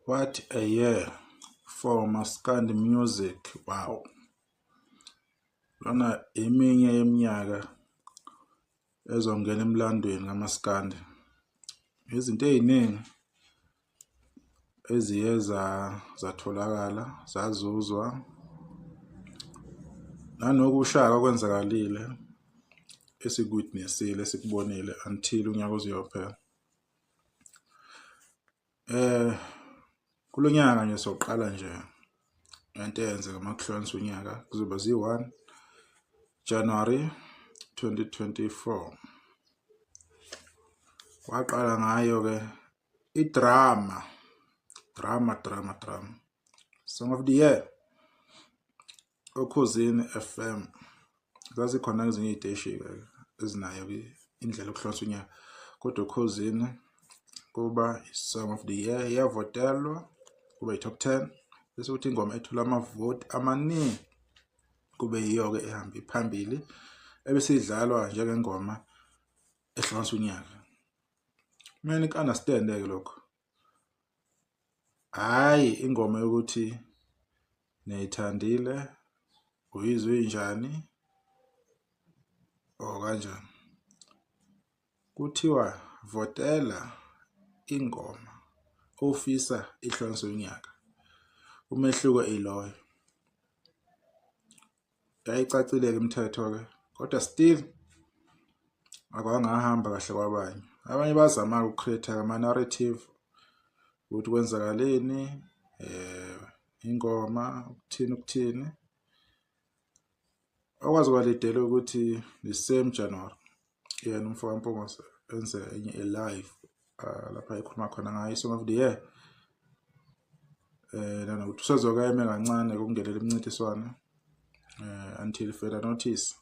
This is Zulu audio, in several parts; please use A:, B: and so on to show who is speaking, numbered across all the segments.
A: What a year for Maskandi music. Wow. Lona eminye yeminyaka ezongena emlandweni kaMaskandi. Izinto eziningi eziye zatholakala, zazuzwa. Nanokushaka kwenzakalile esikutnesile esikubonile until unyaka uziyophela. Kulonyaka nje soqala nje into eyenzeka makuhlonisa unyaka kuzoba zi-1 January 2024. Waqala ngayo ke idrama Song of the Year Okhosini FM. Zazikhona ezinye iziteshi ezinayo indlela yokuhlonisa unyaka, kodwa Okhosini kuba Song of the Year yavotelwa kuba i-top 10, bese kuthi ingoma ethola amavote amaningi kube yiyo ke ehamba phambili ebese idlalwa njengengoma ehlonisa unyaka. Mina understand ke lokho. Hayi ingoma yokuthi neyithandile uyizwe njani kanjani. Kuthiwa votela ingoma ofisa ihlonisa unyaka. Umehluko iloyo. Yayicacile ke imithetho ke, kodwa still akwangahamba kahle kwabanye. Abanye bazama ukucreate ama narrative ukuthi kwenzakaleni, ingoma ukuthini. Akwazi kwalidela ukuthi the same January yena umfowabo Mpungose enze enye live lapha ekhuluma khona ngayo Song of the Year. Nanokuthi usezokayeme kancane kungenela imincintiswano until further notice.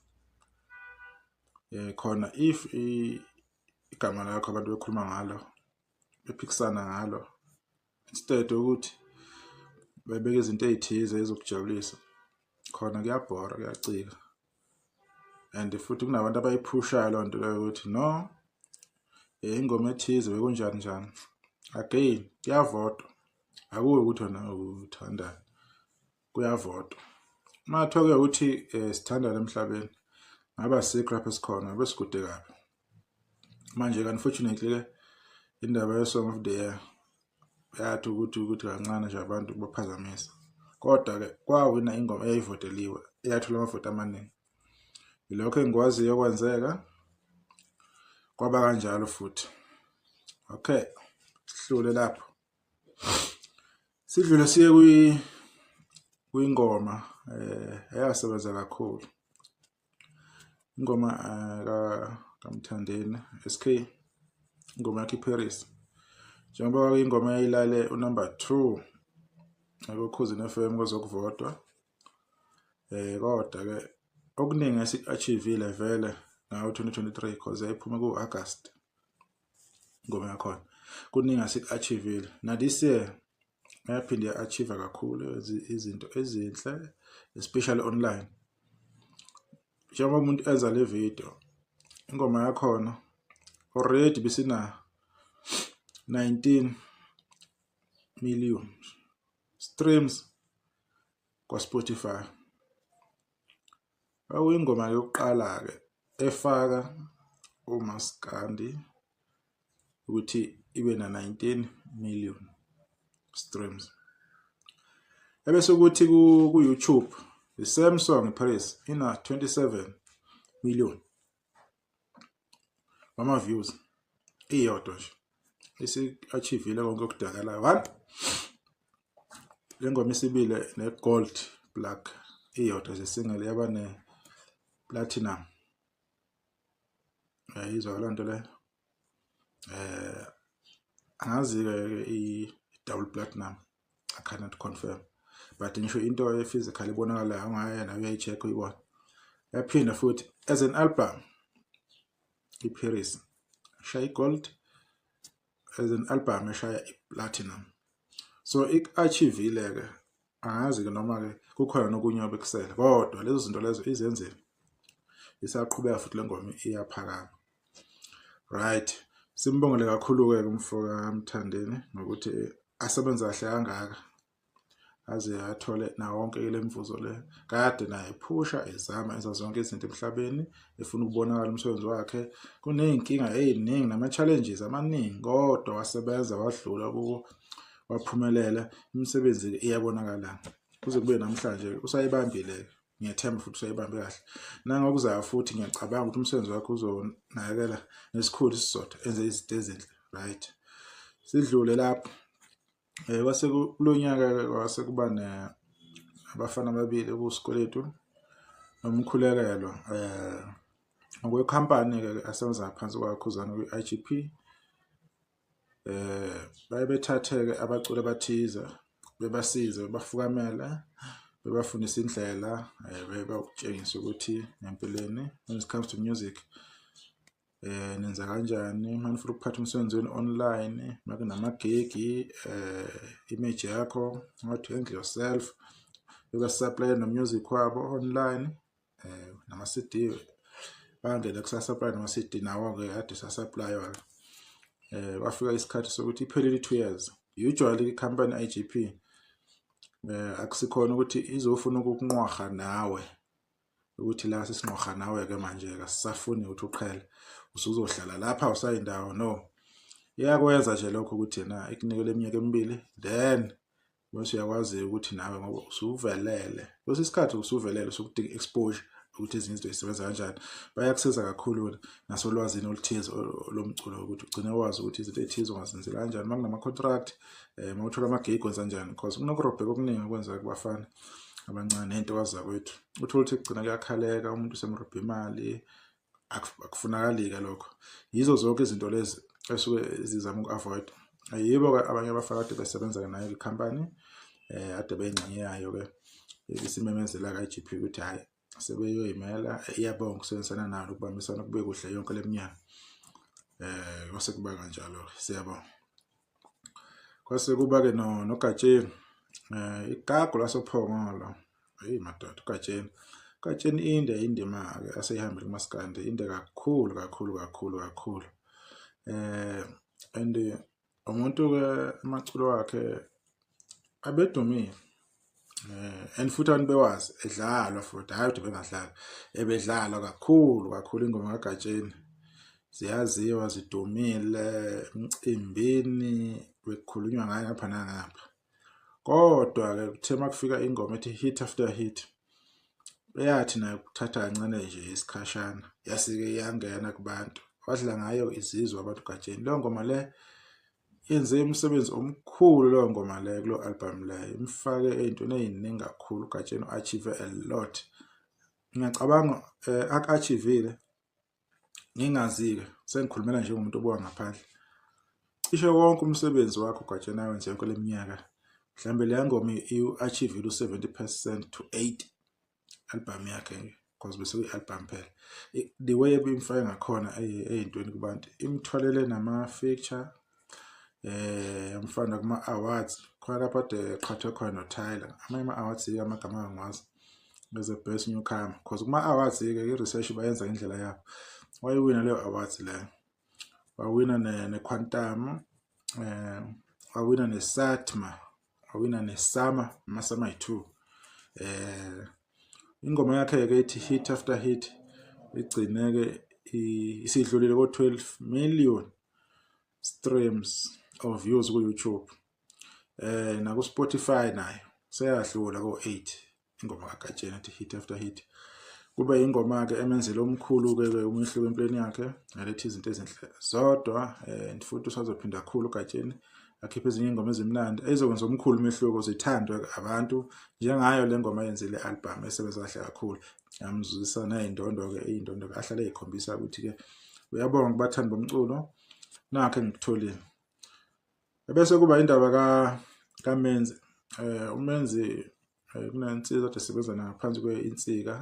A: Khona if igama lakho abantu bekhuluma ngalo bephikisana ngalo, instead ukuthi bebeke izinto ezithize ezokujabulisa, khona kuyabhora, kuyacika. And futhi kunabantu abayiphushayo loo nto leyo ukuthi no, ingoma ethize bekunjani njani. Again kuyavotwa, akuwe ukuthi wena uthanda, kuyavotwa. Mathoke ukuthi sithandana emhlabeni ngaba sikho lapha sikhona besikude kabi. Manje ke unfortunately ke indaba ye Song of the Year yathi ukuthi kancane nje abantu baphazamisa, kodwa ke kwawina ingoma eyayivoteliwe eyathola amavoti amaningi. Ilokho engikwaziyo kwenzeka kwaba kanjalo futhi. Okay, sihlule lapho. Sidlule siye kwingoma eyasebenza kakhulu. Ingoma kaMthandeni SK, ingoma yakhe Paris. Njengoba ingoma yayilale unumber 2 Okhosini FM kwezokuvotwa. Kodwa ke okuningi esikuachievile vele ngawo 2023 because yayiphuma ku-August ingoma yakhona. Kuningi esikuachievile. Na this year yaphinde ya-achieve kakhulu izinto ezinhle, especially online. Njengoba umuntu enza le video, ingoma yakhona already bisina 19 million streams kwa Spotify. Ingoma yokuqala ke efaka uMaskandi ukuthi ibe na 19 million streams. Ebese ukuthi ku YouTube the same song Paris ina 27 million ama views iyodwa nje. Isi-achievile konke okudakalayo. 1 lengoma isibile ne gold plaque iyodwa nje single yaba ne platinum. Izwa lento le angazi ke i double platinum, I cannot confirm, but ngisho into physical ibonakala ngayena uyayicheck uyibona. Yaphinda futhi as an album iParis shaya gold, as an album eshaya platinum. So ik-achievile ke angazi ke noma ke kukhona nokunye obekusela, kodwa lezo zinto lezo izenzile. Isaqhubeka futhi lengoma iyaphakama. Right, simbongele kakhulu ke umfoka kaMthandeni ngokuthi asebenza kahle kangaka aze athole na wonke lemvuzo le kade naye phusha ezama enza zonke izinto emhlabeni efuna ukubonakala umsebenzi wakhe kuneyinkinga eziningi nama challenges amaningi kodwa wasebenza wadlula kuwo waphumelela imisebenzi iyabonakala kuze kube namhlanje usayibambile ngiyethemba futhi usayibambe kahle nangokuzayo futhi ngiyacabanga ukuthi umsebenzi wakhe uzonakekela nesikhulu isizotha enze izinto ezinhle right sidlule lapho kwase kulonyaka kwase kuba abafana ababili kusikweletu nomkhulekelo ngokwecompany ke asebenza phansi kwakhuzana kwi-IGP bayebethatheke abaculi abathize bebasize bafukamela bebafundisa indlela bebakutshengisa ukuthi empilweni when it comes to music nenza kanjani manifuna ukuphatha umsebenzi online makunamagigi image yakho how to handle yourself bekusupply no music wabo online nama CD bangena kusupply nama CD nawo ke ade supply wala wafika isikhathi sokuthi iphelile 2 years usually company IGP akusikhona ukuthi izofuna ukukunqwaha nawe ukuthi la sisinqwaha nawe ke manje akasafuni ukuthi uqhele usuzohlala lapha usayindawo no iyakwenza nje lokho ukuthi yena ikunikele iminyaka emibili then bese uyakwazi ukuthi nawe ngoba usuvelele bese isikhathi usuvelele usukudinga exposure ukuthi izinto zisebenza kanjani bayakusiza kakhulu nasolwazini oluthize lomculo ukuthi ugcine wazi ukuthi izinto ezithize ongazenzela kanjani makunama contract mawuthola amagig kanjani because kunokurobheka okuningi kwenza kubafana abancane into waza kwethu uthola ukuthi kugcina kuyakhaleka umuntu semrobha imali akufunakali ke lokho yizo zonke izinto lezi esuke zizama ukuavoid ayibo abanye abafakade besebenza nayo icompany ade bengcenye yayo ke isimemezela ka IGP ukuthi hayi sebeyoyimela iyabonga ukusebenzisana nalo ukubambisana kube kuhle yonke leminyaka kwase kuba kanjalo siyabonga kwase kuba ke noGatsheni igagu lasophongolo hey madoda uGatsheni indima ke aseyihambile kuMaskandi inde kakhulu and umuntu ke amaculo wakhe abedumile and futhi abantu bewazi edlalwa futhi hayi ukuthi bengadlala ebedlala kakhulu ingoma kaGatsheni ziyaziwa zidumile emcimbini bekukhulunywa ngayo ngapha nangapha kodwa ke kuthe makufika ingoma ethi hit after hit eyathi nayo kuthatha kancane nje isikhashana yasike yangena kubantu wadla ngayo izizwe abantu kaGatsheni lo ngoma le yenze umsebenzi omkhulu lo ngoma le kulo album le imfake ezintweni eziningi kakhulu uGatsheni achieve a lot ngiyacabanga akachievile ngingazike sengikhulumela nje umuntu obuka ngaphandle isho wonke umsebenzi wakhe uGatsheni awenze yonke leminyaka mhlambe le ngoma achieve u70% to 80 album yakhe because bese kuyi-album phela the way ebimfake ngakhona ezintweni kubantu imthwalele nama feature yamfana kuma awards khona lapha de qhathwe khona noTyler amanye awards amagama angazi bese best newcomer because kuma awards ke i-research bayenza indlela yabo wayewina leyo awards le wawina neQuantum wawina neSatma wawina neSama Masama 2 ingoma yakhe ke ethi hit after hit igcine ke isidlulile ko12 million streams of views ku YouTube na ku Spotify nayo seyadlula ko8 ingoma kaGatsheni ethi hit after hit kube ingoma ke emenzele omkhulu ke umehluko empilweni yakhe ngalethi izinto ezinhle zodwa futhi usazophinda kakhulu uGatsheni akhiphe ezinye ingoma ezimnandi ezokwenza omkhulu umehluko zithandwe abantu njengayo le ngoma yenzile album esebenza kahle kakhulu yamzuzisa nezindondo ke izindondo ahlale ezikhombisa ukuthi ke uyabonga kubathandi bomculo nakhe ngikutholile bese kuba indaba kaMenzi uMenzi kunensizwa esebenza ngaphansi kweinsika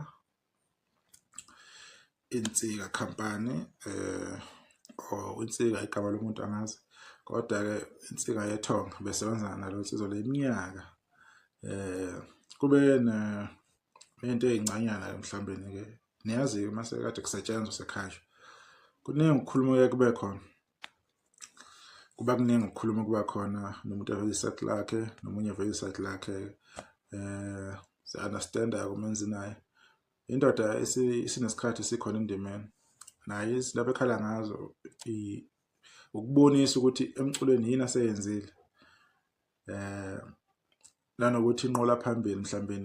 A: company insika igama lomuntu angazi kodwa ke insika yethonga besebenza nalo insizwa leminyaka kube nento ezincanyana mhlawumbe ke niyazi mase kade kusetshenzwa sekhaya kuningi ukukhuluma kube khona kuba kuningi ukukhuluma kuba khona nomuntu eveza iside lakhe nomunye eveza iside lakhe si-understanda kumenzi naye indoda isinesikhathi sikhona indimeni naye izinto ekhala ngazo ukubonisa ukuthi emculweni yini aseyenzile nanokuthi inqola phambili mhlawumbe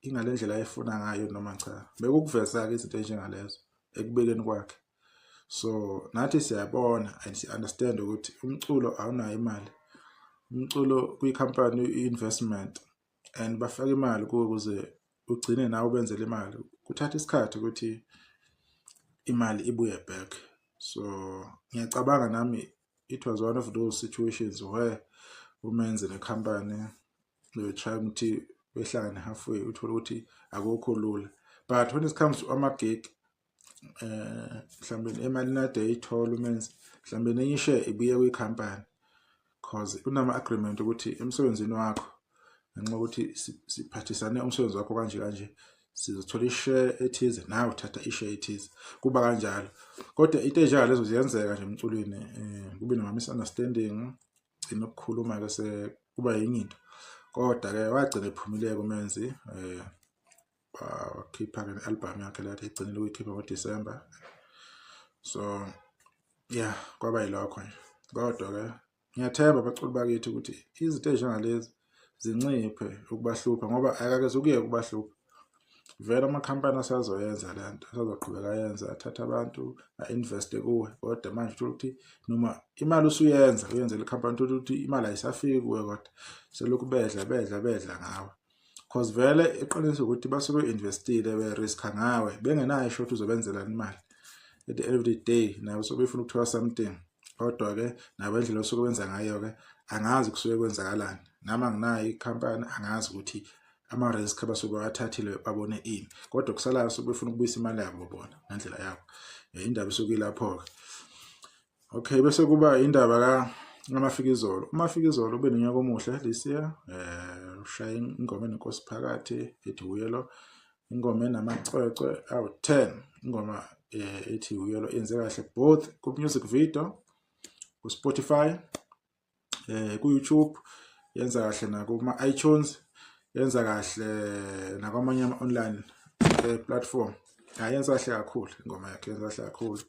A: ingalendlela ayifuna ngayo noma cha bekukuveza ke izinto enjengalezo ekubekeni kwakhe so nathi siyabona and si-understand ukuthi umculo awunayo imali umculo kuyikhampani i-investment and bafaka imali kuwe ukuze ugcine nawe ubenzele imali kuthatha isikhathi ukuthi imali ibuye back so ngiyacabanga nami it was one of those situations where umenze nekhampani try ukuthi behlangane halfway uthola ukuthi akukho lula but when it comes to ama-gig mhlawumbe imali nade ayithola umenze mhlawumbe nenye ishare ibuye kwikhampani cause unama-agreement ukuthi emsebenzini wakho ngenxa ukuthi siphathisane umsebenzi wakho kanje sizothola ishare ethize nawe uthatha ishare ethize kuba kanjalo kodwa into enjengalezo ziyenzeka nje emculweni kube nama-misunderstanding gcina ukukhuluma ke kuba yinye into kodwa ke wagcina ephumile kumenzi wakhipha ke album yakhe lathi igcinile ukuyikhipha ngoDisemba so yeah kwaba yilokho nje kodwa ke ngiyathemba abaculi bakithi ukuthi izinto ezinjengalezi zinciphe ukubahlupha ngoba akake ukuye kubahlupha vele amakhampani asazoyenza lento asazoqhubeka yenza athatha abantu a-invest kuwe kodwa manje uthola ukuthi noma imali usuyenza uyenzela ikhampani uthola ukuthi imali ayisafiki kuwe kodwa selokhu bedla ngawe cause vele iqiniso ukuthi basuke investile be-riska ngawe bengenayo ishoti uzobenzela imali at the end of the day nawe usuke ufuna ukuthola something kodwa ke nawe indlela osuke wenza ngayo ke angazi kusuke kwenzakalani nama nginayo ikhampani angazi ukuthi ama-risk abasuke bathathile babone ini kodwa kusalayo suke befuna ukubuyisa imali yabo bona ngendlela yabo indaba isuke ilapho ke okay bese kuba indaba ngamafikizolo umafikizolo ube nonyaka omuhle this year ushaya ingoma enenkosi phakathi ethi Uyelo ingoma enamacwecwe awu-10 ingoma ethi Uyelo yenze kahle both ku music video ku Spotify ku YouTube yenza kahle na kuma iTunes yenza kahle nakwamanye ama-online platform yenza kahle kakhulu ingoma yakhe yenza kahle kakhulu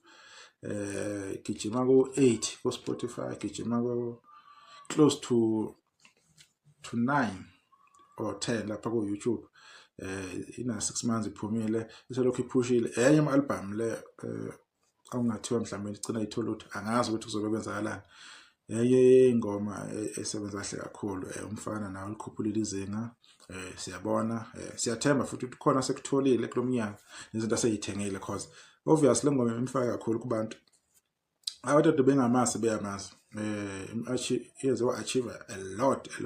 A: gijima ku-8 ku Spotify gijima ku close to 9 or 10 lapha ku YouTube ina 6 months iphumile iselokhu iphushile enye ama-album le akungathiwa mhlawumbe igcina ithola ukuthi angazi ukuthi kuzobe kwenzakalani enye ingoma esebenza kahle kakhulu umfana nawe likhuphulile izinga siyabona siyathemba futhi ukuthi khona sekutholile kulomnyaka izinto aseyithengile cause obviously ngoma imfaka kakhulu kubantu abantu bengamazi beyamazi iyenze wa-achieve a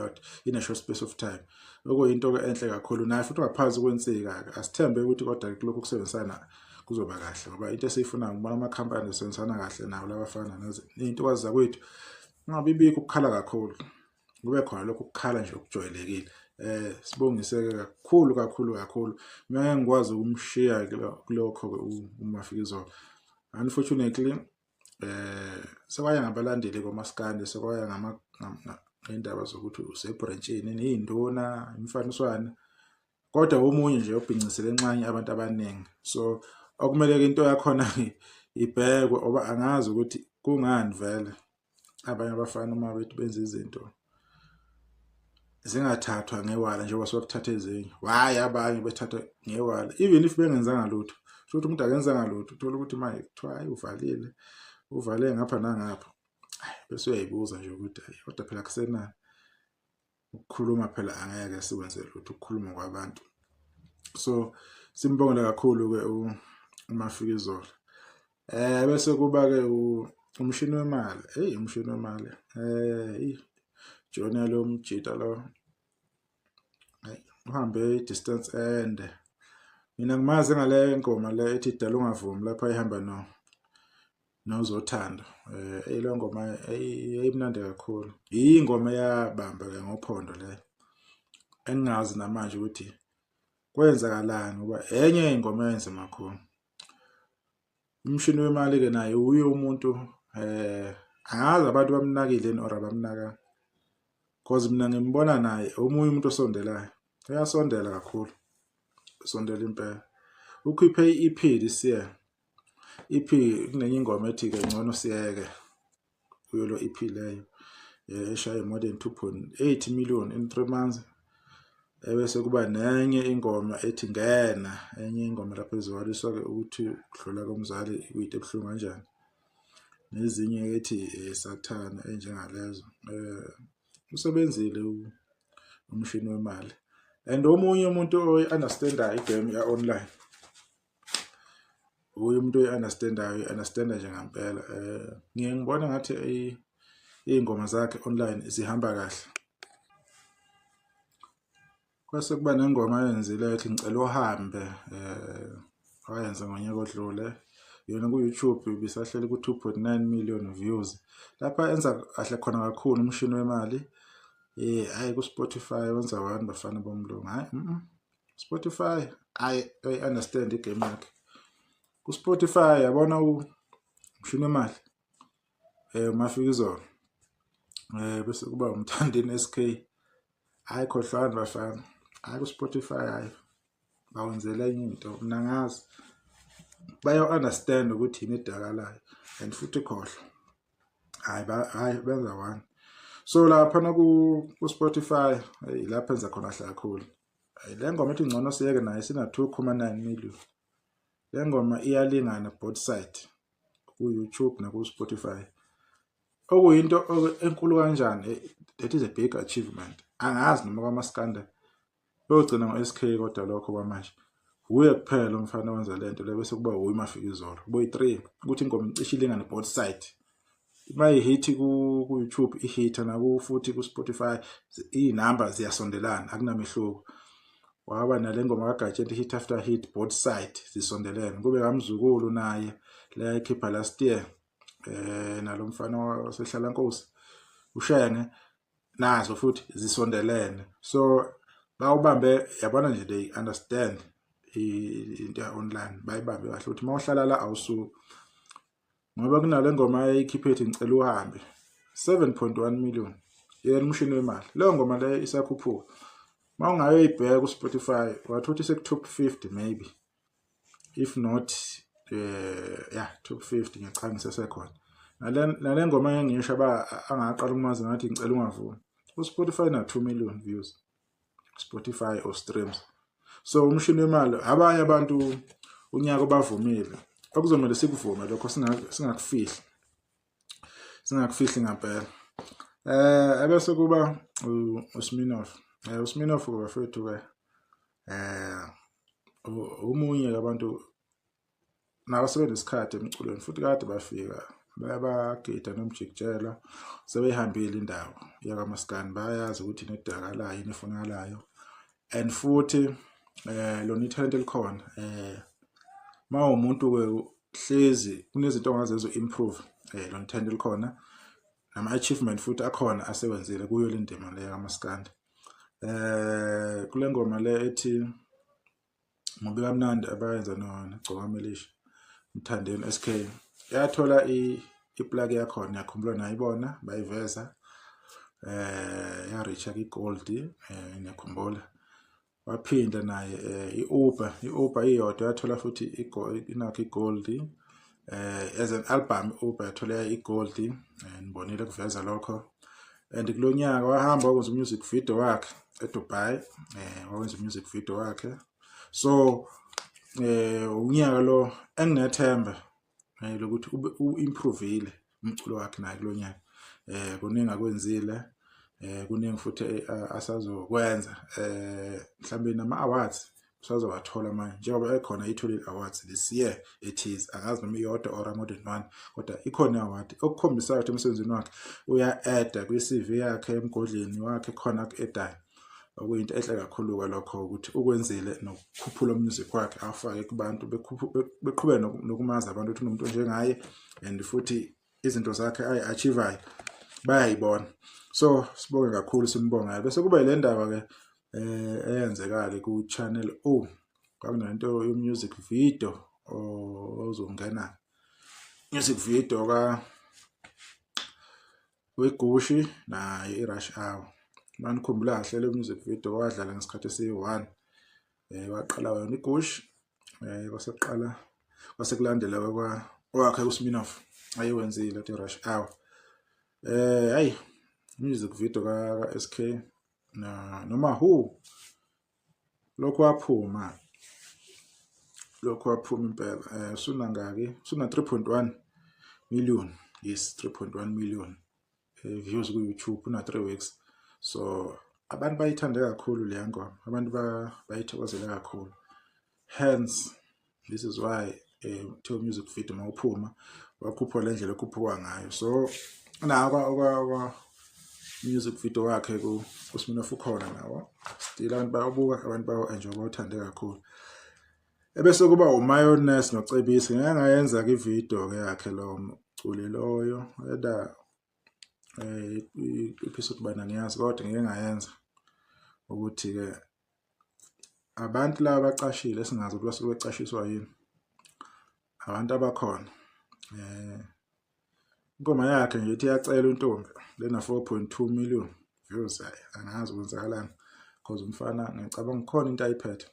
A: lot in a short space of time okuyinto ke enhle kakhulu naye futhi ngaphansi kwensika asithembe ukuthi kodwa kulokhu kusebenzisana kuzoba kahle ngoba into esiyifuna ngibona amakhampani asebenzisana kahle nawo labafana nezinto kwazi zakwethu ngabibikho ukukhala kakhulu kube khona lokho ukukhala nje okujwayelekile sibongiseke kakhulu mina ngikwazi ukumshiya kulokho umafikizolo unfortunately sekwaya ngabalandeli komaskandi sekwaya ngendaba zokuthi usebranchini neyinduna imfaniswana kodwa omunye nje obhincisele enxanye abantu abaningi so okumele into yakhona ibhekwe oba angazi ukuthi kungani vele abanye abafana uma bethi benza izinto zingathathwa ngewala njengoba sokuthatha ezinye why abanye bethatha ngewala even if bengenzanga lutho futhi umuntu akenzanga lutho uthola ukuthi manje kuthiwa hayi uvale ngapha nangapha bese uyayibuza nje ukuthi kodwa phela kusenani ukukhuluma phela angeke siwenze lutho ukukhuluma kwabantu so simbongela kakhulu ke umafikizolo bese kuba ke umshini wemali umshini wemali Johnny lo mjita lo uhambe distance ende mina ngimazi ngale ngoma le ethi dala ungavumi lapha ihamba nozothanda lo ngoma eyimnandi kakhulu ingoma yabamba ke ngophondo le engazi namanje ukuthi kwenzakalani ngoba enye ingoma yenze makhulu umshini wemali ke naye uye umuntu angazi abantu bamnakile or abamnaka, cause mina ngimbona naye omunye umuntu osondelayo, uyasondela kakhulu, usondela impela. Ukhiphe i-EP this year, EP kunenye ingoma ethi-ke ngcono siyeke, kuyo lo EP leyo eshaye more than 2.8 million in 3 months. Ebese kuba nenye ingoma ethi ngena, enye ingoma lapho ezwaliswa-ke ukuthi kudlula komzali kuyinto ebuhlungu kanjani, nezinye ethi sathana enjengalezo. Usebenzile umshini wemali, and omunye umuntu oyi-understandayo igame ya-online, uye umuntu oyi-understandayo, understanda nje ngampela. Ngibona ngathi iy'ngoma zakhe online zihamba kahle. Kwase kuba nengoma ayenzile ethi ngicela uhambe, wayenza ngonyaka odlule, yona ku-YouTube ibisahleli ku-2.9 million views. Lapha enza kahle khona kakhulu umshini wemali. Hayi ku-Spotify wenza 1 bafana bomlungu. Hayi Spotify I understand igame yakhe. Ku-Spotify yabona umshini wemali, uMafikizolo, bese kuba uMthandeni SK, hayi khohlwana bafana. Hayi ku-Spotify hayi bawenzela enye into, mina ngazi baya-understand ukuthi yini edakalayo, and futhi khohlwa hayi benza 1. So laphana ku-Spotify ilapho enza khona kahle kakhulu. Le ngoma ethi ngcono siyeke nayo sina 2.9 million. Le ngoma iyalingana both side, ku-YouTube naku-Spotify, okuyinto enkulu kanjani. That is a big achievement. Angazi noma kwaMaskanda yogcina ngo-SK, kodwa lokho kwamanje uye kuphela umfana wenza lento le, bese kuba uMafikizolo, boyi-3 ukuthi ingoma icishe ilingane both side. Uma ihit ku-YouTube ihita futhi ku-Spotify, iy'namba ziyasondelana, akunamehluko. Waba nale ngoma kaGatsha hit after hit, both side zisondelene. Kube kaMzukulu naye le ayikhipha last year, nalo mfana waseHlalankosi uShenge, nazo futhi zisondelene. So bawubambe, yabona nje they understand into ya-online, bayibambe kahle ukuthi uma uhlala la awusuki. Ngoba kunale ngoma ayikhiphe ethi ngicela uhambe, 7.1 million yena umshini wemali. Leyo ngoma leyo isakhuphuka, uma ungayoyibheka ku-Spotify wathola iseku-top 50 maybe, if not top 50, ngiyachanga ngisesekhona. Nale ngoma engisho angaqala ukumazi ngathi ngicela ungavumi, ku-Spotify na 2 million views, Spotify or streams. So umshini wemali, abanye abantu unyaka obavumile, okuzomele sikuvume lokho, singakufihli ngampela. Ebese kuba uSminoff. uSminoff bafethu-ke omunye abantu nabo sebenesikhathi emculweni, futhi kade bafika bayabagida nomjikijela, sebeyihambile indawo yakwaMaskandi, bayayazi ukuthi inedakalayo, inefunakalayo. And futhi lona ithalente likhona. Ma umuntu-ke hlezi kunezinto ongazenza improve, lona ithalente likhona, nama-achievement futhi akhona asebenzile kuyo le ndima le yakwaMaskandi. Kule ngoma le ethi Mubi Kamnandi abayenza noGcokamelisha, Mthandeni SK, yathola i-plug yakhona, yakhumbula nayibona bayiveza, ya-reach i-gold, ngiyakhumbula. Waphinda naye i-Uber iyodwa yathola futhi inakho i-gold, as an album i-Uber yathola i-gold, nibonile kuveza lokho. And kulo nyaka wahamba wakwenza music video wakhe eDubai, wakwenza music video wakhe. So unyaka lo enginethemba lokuthi u-improvile umculo wakhe naye kulo nyaka. Kuningi akwenzile, kuningi futhi asazokwenza, mhlawumbe nama-awards usazowathola manje, njengoba ekhona itholile awards this year ethize, angazi noma iyodwa or more than 1, kodwa ikhona i-award okukhombisayo ukuthi emsebenzini wakhe uya-eda kwi-CV yakhe, emgodleni wakhe khona ku-edayo, okuyinto enhle kakhulu-ke lokho, ukuthi ukwenzile nokukhuphula music wakhe afake kubantu beqhubeke nokumazi abantu ukuthi unomuntu njengaye, and futhi izinto zakhe ayi-achievayo bayayibona. So sibonge kakhulu, simbongayo. Bese kuba ile ndaba-ke eyenzekile ku-Channel O, kwakunento yo-music video ozongena music video weGushi naye iRush Hour. Manikhumbula kahle le music video wadlala ngesikhathi esi1 waqala wona iGushi kwaseqala kwasekulandela wakhe uSminoff ayewenzile at iRush Hour. Hayi music video ka SK noma who lokho waphuma impela usuna ngaki usuna 3.1 million. Yes, 3.1 million views ku YouTube una 3 weeks. So abantu bayithande kakhulu le ngoma, abantu bayithokozela kakhulu. Hence this is why to music video mawuphuma wakhupha le ndlela ekhuphuka ngayo. So naka music video wakhe kuSminoff ukhona nawo still abantu bayabuka, abantu bayo-enjoy, bawuthande kakhulu. Ebese kuba uMayonnaise noCebisi. Ngeke ngayenza ke ivideo ke yakhe lo mculi loyo eda episode bana ngiyazi, kodwa ngeke ngayenza ukuthi ke abantu laba bacashile singazi ukuthi basuke becashiswa yini, abantu abakhona. Ingoma yakhe nje ithi iyacela untombi lena 4.2 million views. Angazi kwenzakalani because umfana ngicabanga khona into ayiphethe.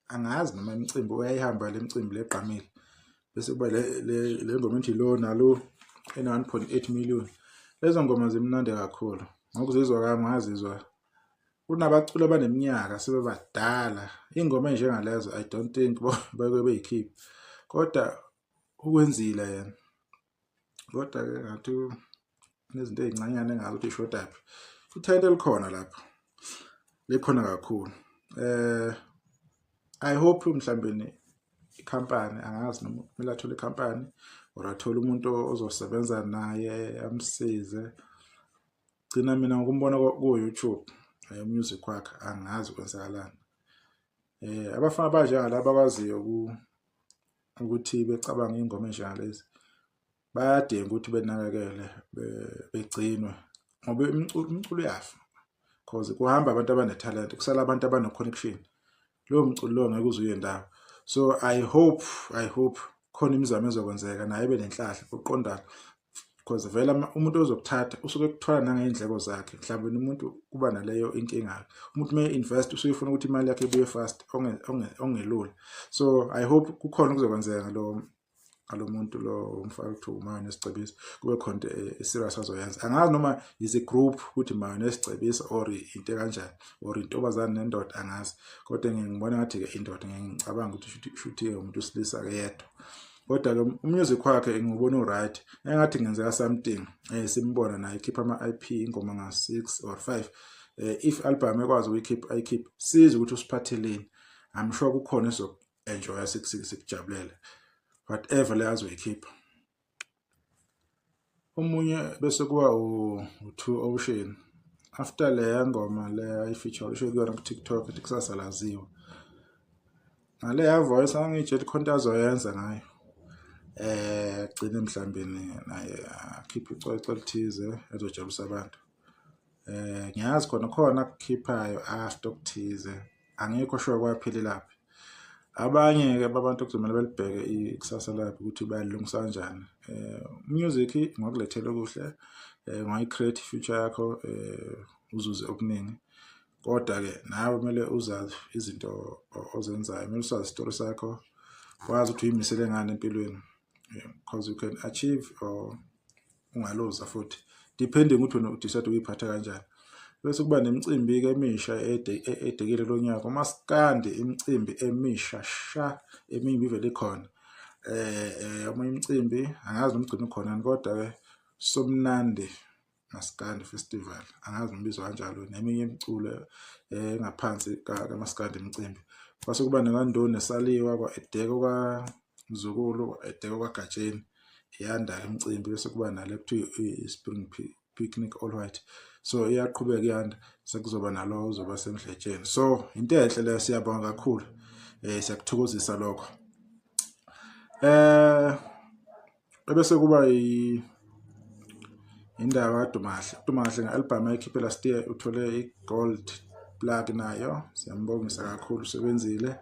A: Angazi noma imicimbi uyayihamba le micimbi leqhamile bese kuba le ngoma ethi lo nalo ena 1.8 million. Lezo ngoma zimnandi kakhulu. Ngokuzizwa kwami ngazizwa kunabaculi abaneminyaka sebebadala, ingoma enjengalezo I don't think bake beyikhipha, kodwa ukwenzile yena. Kodwa ke ngathi nezinto ezincanyane engazi ukuthi ishodaphi. Ithalent elikhona lapha likhona kakhulu. I hope mhlawumbe ikhampani, angazi noma kumele athole ikhampani or athole umuntu ozosebenza naye amsize. Gcina mina ngokumbona ku YouTube music wakhe angazi kwenzakalani. Abafana abanjengala abakwaziyo ukuthi becabanga ingoma enjengalezi bayadinga ukuthi benakekele begcinwe ngoba umculo uyafa, because kuhamba abantu abanetalent kusala abantu abane-connection. Lo mculo lo ngeke uze uye ndawo. So I hope khona imizamo ezokwenzeka naye ebe nenhlahla ukuqondana, because vele umuntu ozokuthatha usuke kuthwala nangendleko zakhe. Mhlawumbe umuntu kuba naleyo inkinga, umuntu may invest usuke ufuna ukuthi imali yakhe ibuye fast ongelula. So I hope kukhona okuzokwenzeka lo muntu lo umfana ukuthi uMayonnaise Cebisi kube khona serious azoyenza. Angazi noma is a group ukuthi Mayonnaise Cebisi or into kanjani or intobazana nendoda angazi, kodwa ngibona ngathi ke indoda, ngicabanga ukuthi shuthi umuntu usilisa ke yedwa. Kodwa ke umusic wakhe ngibona uright, engathi ngenzeka something simbona naye ikhipha ama-IP ingoma nga6 or 5. If album ekwazi uyikhipha siza ukuthi usiphatheleni. I'm sure kukhona enjoy sikujabulele whatever le azoyikhipha. Omunye bese kuba u2 Ocean. After le ngoma le ayifeature usho kuyona ku TikTok ethi kusasalaziwa. Ngale ya voice angitshela ikhonto azoyenza ngayo. Gcine mhlambeni naye akhipha icwecwe elithize ezojabulisa abantu. Ngiyazi khona akukhiphayo after ukuthize, angekho sure kwaphelelaphi. Abanye ke babantu kuzomela belibheke ikusasa lapho ukuthi bayalungisa kanjani. Music ngokulethela kuhle, ngayi-create future yakho, uzuze okuningi. Kodwa ke nawe kumele uzazi izinto ozenzayo, kumele usazi story sakho, wazi ukuthi uyimisele ngani empilweni, because you can achieve or ungaloza futhi depending ukuthi udecide ukuyiphatha kanjani. Bese kuba nemicimbi ke emisha edekile lo nyaka, uMaskandi imicimbi emisha emimbi vele khona. Omunye imicimbi angazi nomgcino khona, kodwa ke Somnandi Maskandi Festival, angazi umbizo kanjalo, neminye imiculo engaphansi kaMaskandi imicimbi. Base kuba neKandoni Saliwa kwa-Edeko kaMzukulu, Edeko kaGatsheni iyanda imicimbi. Bese kuba nale kuthiwa i-Spring Picnic All White, so iyaqhubeka iyanda, sekuzoba nalo uzoba semdletsheni. So into enhle leyo, siyabonga kakhulu, siyakuthokozisa lokho. Bese kuba indaba kaDumahle. Dumahle nge-album ayikhiphe last year uthole i-gold plug nayo, siyambongisa kakhulu, usebenzile.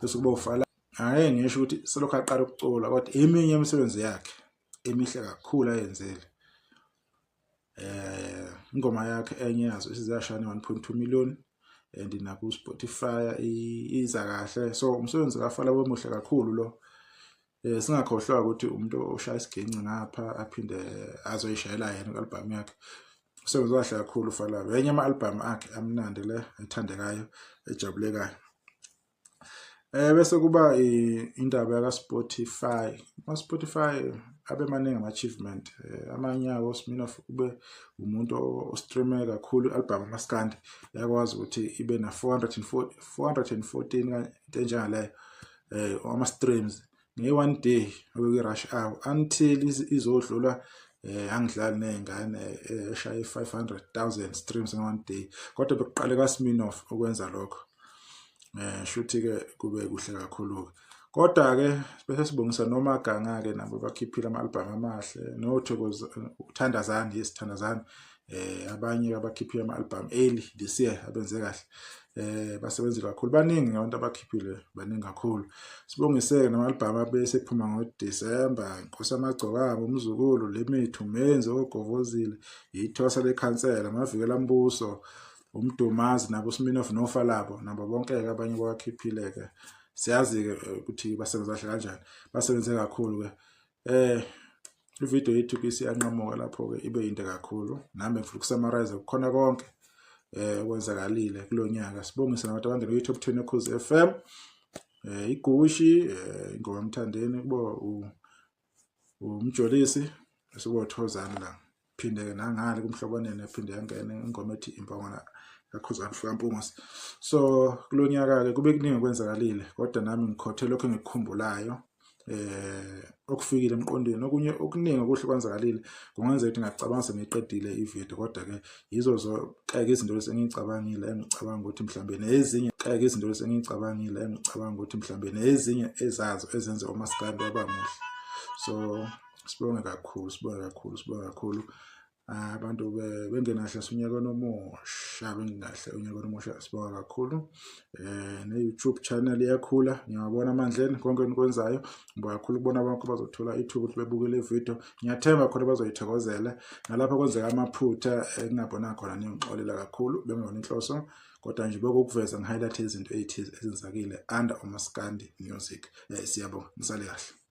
A: Bese kuba uFala, ngeke ngisho ukuthi selokhu aqala ukucula, kodwa eminye imisebenzi yakhe emihle kakhulu ayenzile. ingoma yakhe enye yazo isizashana 1.2 million and naku Spotify iza kahle. So umsebenzi kaFala wemuhle kakhulu lo. Singakhohlwa ukuthi umuntu oshaya isiginci ngapha aphinde azoyishayela yena ku-album yakhe. Umsebenzi kahle kakhulu uFala. Enye ama-album akhe amnandi le ethandekayo ejabulekayo. Bese kuba indaba yaka Spotify. Spotify abe maningi ama-achievement. Amanye yawo Smirnoff kube umuntu ostreame kakhulu album amaskandi. Yakwazi ukuthi ibe na 414 into enjengaleyo ama-streams nge-1 day okuyi-rush hour until izodlula angidlali nezingane eshaya 500,000 streams nge-1 day. Kodwa bekuqale kaSmirnoff ukwenza lokho. Shuthi ke kube kuhle kakhulu. Kodwa ke bese sibongisa noMaganga ke nabo bakhiphile ama-album amahle noThokoza uThandazani yesithandazani abanye abakhiphile ama-album early this year abenze kahle. Basebenzile kakhulu baningi abantu abakhiphile baningi kakhulu. Sibongiseke nama-album abese phuma ngoDisemba, Inkosi yamagcokama, Umzukulu, Limit, Umenzi, Ogovozile, Ithosa lekhansela, Amavikela Mbuso, Umdumazi nabo Smirnoff noFalabo nabo bonke ke abanye bakhiphile ke. Siyazi ke ukuthi basebenza kahle kanjani. Basebenze kakhulu ke. I-video yethu ke siyanqamuka lapho ke ibe into kakhulu. Nami ngifuna ukusummarize kukhona konke okwenzakalile kulonyaka. Sibongise nabantu abangena ku-YouTube 10 Ukhozi FM. Igushi ingoma Mthandeni kubo uMjolisi esikuthozana la. Phinde ke nangale kumhlobonene ephinde yangena ingoma ethi Impongwana kaKhuzani Mfumpungusi. So kulonyaka ke kube kuningi kwenzakalile kodwa nami ngikhothe lokho engikukhumbulayo okufikile emqondweni. Okunye okuningi okuhle kwenzakalile kungenza ukuthi ngacabanga sengiqedile ivideo kodwa ke yizo zonke izinto lesengicabangile engicabanga ukuthi mhlambe nezinye izinto lesengicabangile engicabanga ukuthi mhlambe nezinye ezazo ezenza umaskandi wabamuhle. So sibonge kakhulu. Abantu bengenahle unyaka nomusha unyaka sibonga kakhulu. Ne-YouTube channel iyakhula ngiyabona amandleni konke enikwenzayo. Ngibonga kakhulu ukubona bonke bazothola ithuba ukuthi bebuke le video. Ngiyathemba khona bazoyithokozela nalapha kwenzeka amaphutha engingabona khona ngixolela kakhulu bengona inhloso kodwa nje bekukuveza ngihighlight izinto ezithile ezenzakile under umaskandi music. Siyabonga nisale kahle.